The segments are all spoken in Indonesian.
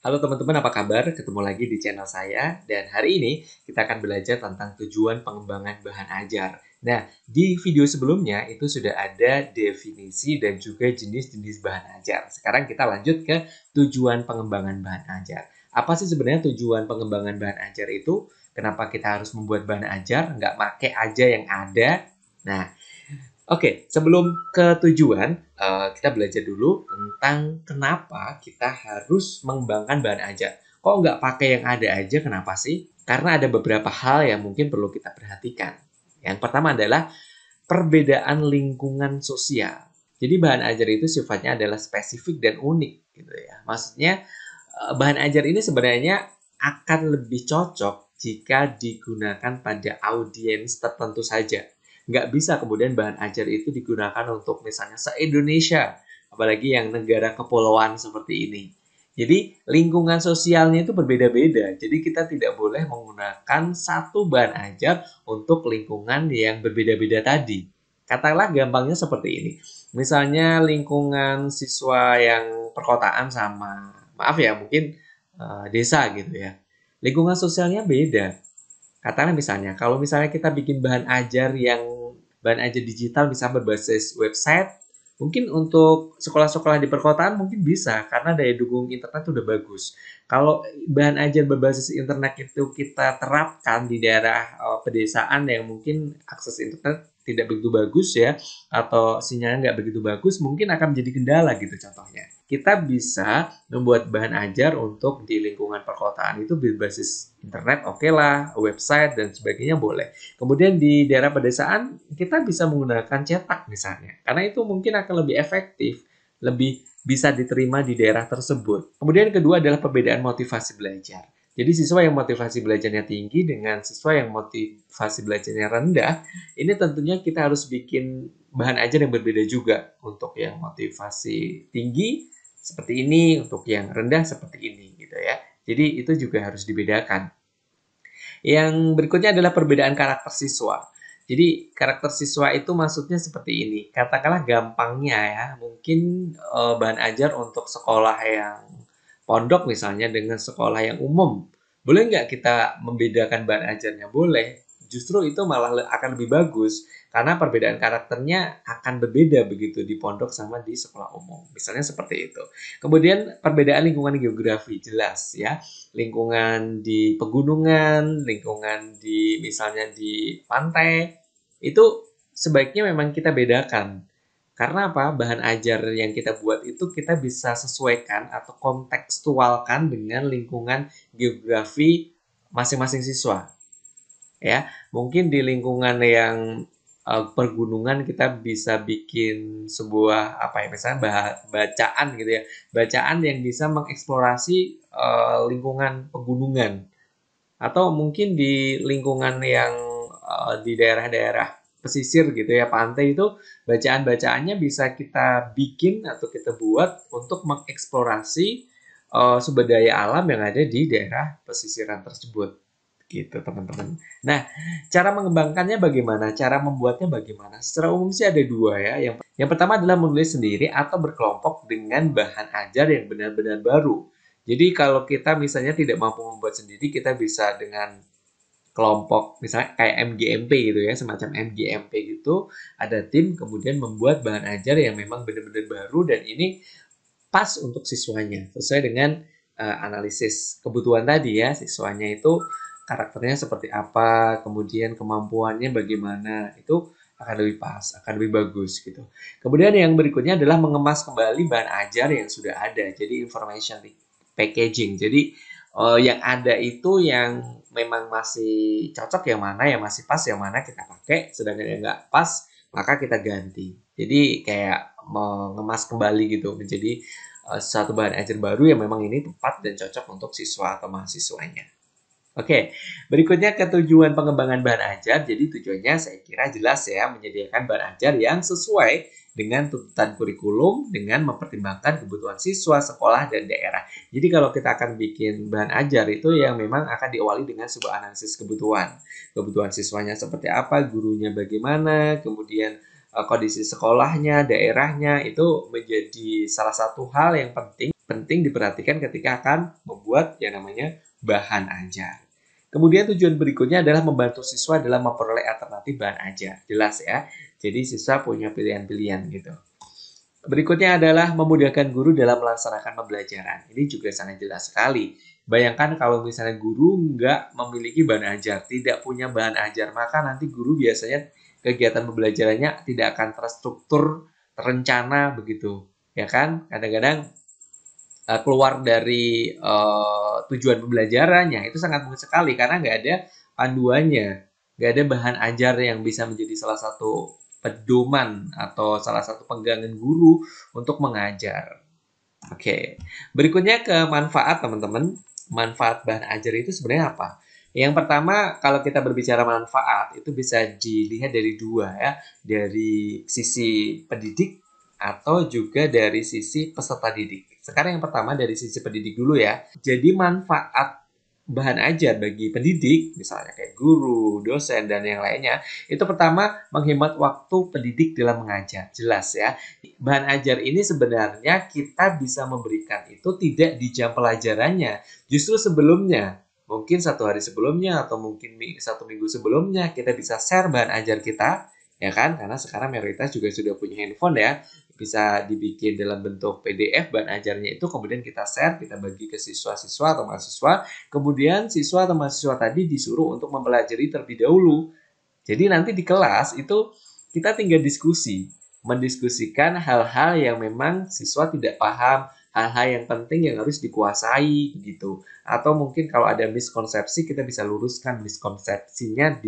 Halo teman-teman, apa kabar? Ketemu lagi di channel saya, dan hari ini kita akan belajar tentang tujuan pengembangan bahan ajar. Nah, di video sebelumnya itu sudah ada definisi dan juga jenis-jenis bahan ajar. Sekarang kita lanjut ke tujuan pengembangan bahan ajar. Apa sih sebenarnya tujuan pengembangan bahan ajar itu? Kenapa kita harus membuat bahan ajar? Nggak pakai aja yang ada? Nah, oke, sebelum ke tujuan, kita belajar dulu tentang kenapa kita harus mengembangkan bahan ajar. Kok nggak pakai yang ada aja, kenapa sih? Karena ada beberapa hal yang mungkin perlu kita perhatikan. Yang pertama adalah perbedaan lingkungan sosial. Jadi bahan ajar itu sifatnya adalah spesifik dan unik, gitu ya. Maksudnya bahan ajar ini sebenarnya akan lebih cocok jika digunakan pada audiens tertentu saja. Nggak bisa kemudian bahan ajar itu digunakan untuk misalnya se-Indonesia, apalagi yang negara kepulauan seperti ini. Jadi lingkungan sosialnya itu berbeda-beda. Jadi kita tidak boleh menggunakan satu bahan ajar untuk lingkungan yang berbeda-beda tadi. Katakanlah gampangnya seperti ini. Misalnya lingkungan siswa yang perkotaan sama, maaf ya, mungkin desa gitu ya. Lingkungan sosialnya beda. Katakanlah misalnya, kalau misalnya kita bikin bahan ajar digital misalnya berbasis website, mungkin untuk sekolah-sekolah di perkotaan mungkin bisa karena daya dukung internet udah bagus. Kalau bahan ajar berbasis internet itu kita terapkan di daerah pedesaan yang mungkin akses internet tidak begitu bagus ya, atau sinyalnya nggak begitu bagus, mungkin akan menjadi kendala gitu contohnya. Kita bisa membuat bahan ajar untuk di lingkungan perkotaan itu berbasis internet, oke lah, website dan sebagainya boleh. Kemudian di daerah pedesaan kita bisa menggunakan cetak misalnya, karena itu mungkin akan lebih efektif, lebih bisa diterima di daerah tersebut. Kemudian kedua adalah perbedaan motivasi belajar. Jadi siswa yang motivasi belajarnya tinggi dengan siswa yang motivasi belajarnya rendah, ini tentunya kita harus bikin bahan ajar yang berbeda juga. Untuk yang motivasi tinggi seperti ini, untuk yang rendah seperti ini gitu ya. Jadi itu juga harus dibedakan. Yang berikutnya adalah perbedaan karakter siswa. Jadi karakter siswa itu maksudnya seperti ini. Katakanlah gampangnya ya, mungkin bahan ajar untuk sekolah yang pondok misalnya dengan sekolah yang umum. Boleh nggak kita membedakan bahan ajarnya? Boleh. Justru itu malah akan lebih bagus karena perbedaan karakternya akan berbeda begitu di pondok sama di sekolah umum. Misalnya seperti itu. Kemudian perbedaan lingkungan geografi jelas ya, lingkungan di pegunungan, lingkungan di misalnya di pantai, itu sebaiknya memang kita bedakan. Karena apa? Bahan ajar yang kita buat itu kita bisa sesuaikan atau kontekstualkan dengan lingkungan geografi masing-masing siswa. Ya, mungkin di lingkungan yang pergunungan kita bisa bikin sebuah apa ya, misalnya bacaan gitu ya, bacaan yang bisa mengeksplorasi lingkungan pegunungan, atau mungkin di lingkungan yang di daerah-daerah pesisir gitu ya, pantai, itu bacaan-bacaannya bisa kita bikin atau kita buat untuk mengeksplorasi sumber daya alam yang ada di daerah pesisiran tersebut gitu teman-teman. Nah, cara mengembangkannya bagaimana? Cara membuatnya bagaimana? Secara umum sih ada dua ya. Yang pertama adalah menulis sendiri atau berkelompok dengan bahan ajar yang benar-benar baru. Jadi kalau kita misalnya tidak mampu membuat sendiri, kita bisa dengan kelompok misalnya kayak MGMP gitu ya, semacam MGMP gitu, ada tim kemudian membuat bahan ajar yang memang benar-benar baru dan ini pas untuk siswanya sesuai dengan analisis kebutuhan tadi ya, siswanya itu karakternya seperti apa, kemudian kemampuannya bagaimana, itu akan lebih pas, akan lebih bagus gitu. Kemudian yang berikutnya adalah mengemas kembali bahan ajar yang sudah ada, jadi information packaging. Jadi yang ada itu yang memang masih cocok yang mana, yang masih pas yang mana kita pakai, sedangkan yang nggak pas maka kita ganti. Jadi kayak mengemas kembali gitu menjadi satu bahan ajar baru yang memang ini tepat dan cocok untuk siswa atau mahasiswanya. Oke, berikutnya ke tujuan pengembangan bahan ajar. Jadi tujuannya saya kira jelas ya, menyediakan bahan ajar yang sesuai dengan tuntutan kurikulum dengan mempertimbangkan kebutuhan siswa, sekolah, dan daerah. Jadi kalau kita akan bikin bahan ajar itu yang memang akan diawali dengan sebuah analisis kebutuhan. Kebutuhan siswanya seperti apa, gurunya bagaimana, kemudian kondisi sekolahnya, daerahnya, itu menjadi salah satu hal yang penting penting diperhatikan ketika akan membuat yang namanya bahan ajar. Kemudian tujuan berikutnya adalah membantu siswa dalam memperoleh alternatif bahan ajar. Jelas ya. Jadi siswa punya pilihan-pilihan gitu. Berikutnya adalah memudahkan guru dalam melaksanakan pembelajaran. Ini juga sangat jelas sekali. Bayangkan kalau misalnya guru nggak memiliki bahan ajar, tidak punya bahan ajar, maka nanti guru biasanya kegiatan pembelajarannya tidak akan terstruktur, terencana begitu. Ya kan? Kadang-kadang keluar dari tujuan pembelajarannya itu sangat mungkin sekali karena nggak ada panduannya, nggak ada bahan ajar yang bisa menjadi salah satu pedoman atau salah satu pegangan guru untuk mengajar. Oke, berikutnya ke manfaat teman-teman. Manfaat bahan ajar itu sebenarnya apa? Yang pertama, kalau kita berbicara manfaat, itu bisa dilihat dari dua ya, dari sisi pendidik atau juga dari sisi peserta didik. Sekarang yang pertama dari sisi pendidik dulu ya. Jadi manfaat bahan ajar bagi pendidik, misalnya kayak guru, dosen, dan yang lainnya, itu pertama menghemat waktu pendidik dalam mengajar. Jelas ya, bahan ajar ini sebenarnya kita bisa memberikan itu tidak di jam pelajarannya, justru sebelumnya. Mungkin satu hari sebelumnya atau mungkin satu minggu sebelumnya kita bisa share bahan ajar kita, ya kan? Karena sekarang mayoritas juga sudah punya handphone ya, bisa dibikin dalam bentuk PDF bahan ajarnya itu, kemudian kita share, kita bagi ke siswa-siswa atau mahasiswa, kemudian siswa atau mahasiswa tadi disuruh untuk mempelajari terlebih dahulu. Jadi nanti di kelas itu kita tinggal diskusi, mendiskusikan hal-hal yang memang siswa tidak paham, hal-hal yang penting yang harus dikuasai gitu. Atau mungkin kalau ada miskonsepsi kita bisa luruskan miskonsepsinya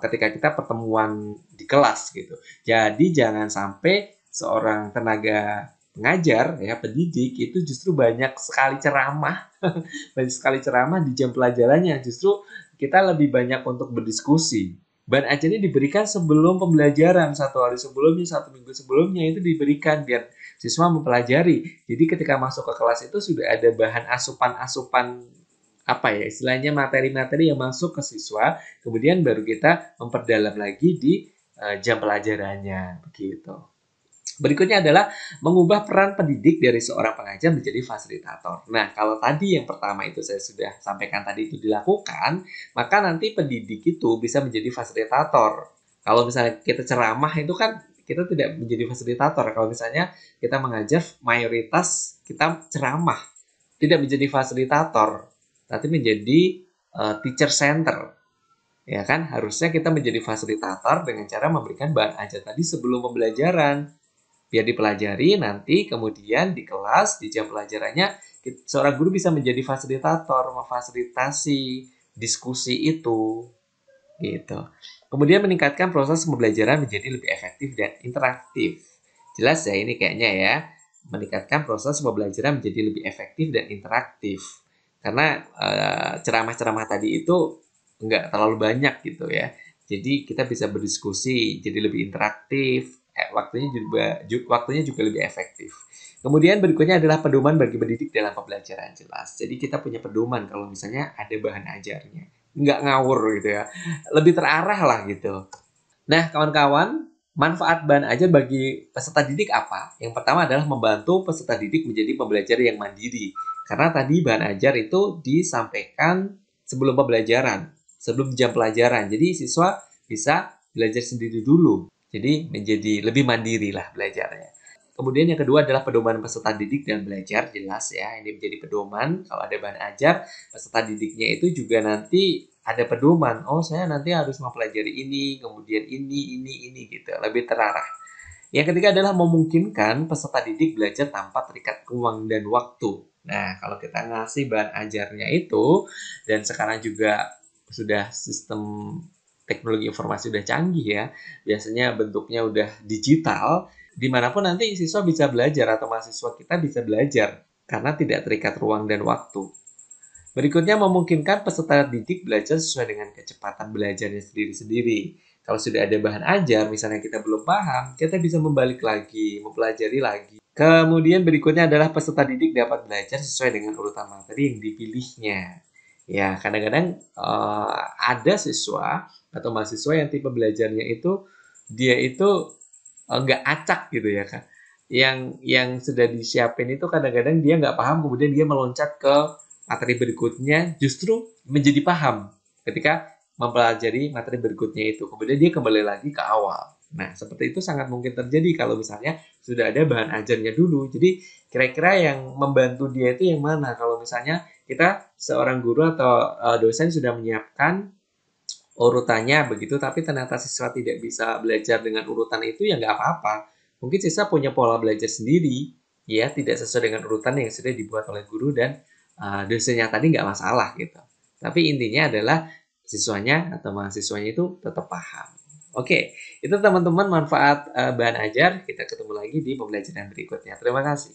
ketika kita pertemuan di kelas gitu. Jadi jangan sampai seorang tenaga pengajar ya pendidik itu justru banyak sekali ceramah banyak sekali ceramah di jam pelajarannya, justru kita lebih banyak untuk berdiskusi. Bahan ajar ini diberikan sebelum pembelajaran, satu hari sebelumnya, satu minggu sebelumnya itu diberikan biar siswa mempelajari. Jadi ketika masuk ke kelas itu sudah ada bahan asupan-asupan apa ya istilahnya materi-materi yang masuk ke siswa, kemudian baru kita memperdalam lagi di jam pelajarannya begitu. Berikutnya adalah mengubah peran pendidik dari seorang pengajar menjadi fasilitator. Nah, kalau tadi yang pertama itu saya sudah sampaikan tadi itu dilakukan, maka nanti pendidik itu bisa menjadi fasilitator. Kalau misalnya kita ceramah itu kan kita tidak menjadi fasilitator. Kalau misalnya kita mengajar mayoritas kita ceramah, tidak menjadi fasilitator, tapi menjadi teacher center. Ya kan, harusnya kita menjadi fasilitator dengan cara memberikan bahan ajar tadi sebelum pembelajaran biar dipelajari nanti kemudian di kelas di jam pelajarannya seorang guru bisa menjadi fasilitator memfasilitasi diskusi itu gitu. Kemudian meningkatkan proses pembelajaran menjadi lebih efektif dan interaktif. Jelas ya ini kayaknya ya, meningkatkan proses pembelajaran menjadi lebih efektif dan interaktif. Karena ceramah-ceramah tadi itu nggak terlalu banyak gitu ya. Jadi kita bisa berdiskusi jadi lebih interaktif, waktunya juga lebih efektif. Kemudian berikutnya adalah pedoman bagi pendidik dalam pembelajaran, jelas. Jadi kita punya pedoman kalau misalnya ada bahan ajarnya, nggak ngawur gitu ya, lebih terarah lah gitu. Nah kawan-kawan, manfaat bahan ajar bagi peserta didik apa? Yang pertama adalah membantu peserta didik menjadi pembelajar yang mandiri. Karena tadi bahan ajar itu disampaikan sebelum pembelajaran, sebelum jam pelajaran. Jadi siswa bisa belajar sendiri dulu. Jadi menjadi lebih mandiri lah belajarnya. Kemudian yang kedua adalah pedoman peserta didik dan belajar, jelas ya. Ini menjadi pedoman, kalau ada bahan ajar, peserta didiknya itu juga nanti ada pedoman. Oh, saya nanti harus mempelajari ini, kemudian ini gitu. Lebih terarah. Yang ketiga adalah memungkinkan peserta didik belajar tanpa terikat ruang dan waktu. Nah, kalau kita ngasih bahan ajarnya itu, dan sekarang juga sudah sistem teknologi informasi udah canggih ya, biasanya bentuknya udah digital, dimanapun nanti siswa bisa belajar atau mahasiswa kita bisa belajar karena tidak terikat ruang dan waktu. Berikutnya memungkinkan peserta didik belajar sesuai dengan kecepatan belajarnya sendiri-sendiri. Kalau sudah ada bahan ajar, misalnya kita belum paham, kita bisa membalik lagi, mempelajari lagi. Kemudian berikutnya adalah peserta didik dapat belajar sesuai dengan urutan materi yang dipilihnya. Ya, kadang-kadang ada siswa atau mahasiswa yang tipe belajarnya itu dia itu nggak acak gitu ya kan. yang sudah disiapin itu kadang-kadang dia nggak paham, kemudian dia meloncat ke materi berikutnya, justru menjadi paham ketika mempelajari materi berikutnya itu. Kemudian dia kembali lagi ke awal. Nah, seperti itu sangat mungkin terjadi kalau misalnya sudah ada bahan ajarnya dulu. Jadi, kira-kira yang membantu dia itu yang mana? Kalau misalnya kita seorang guru atau dosen sudah menyiapkan urutannya begitu, tapi ternyata siswa tidak bisa belajar dengan urutan itu, ya nggak apa-apa. Mungkin siswa punya pola belajar sendiri, ya tidak sesuai dengan urutan yang sudah dibuat oleh guru dan dosennya tadi, nggak masalah gitu. Tapi intinya adalah siswanya atau mahasiswanya itu tetap paham. Oke, itu teman-teman manfaat bahan ajar. Kita ketemu lagi di pembelajaran berikutnya. Terima kasih.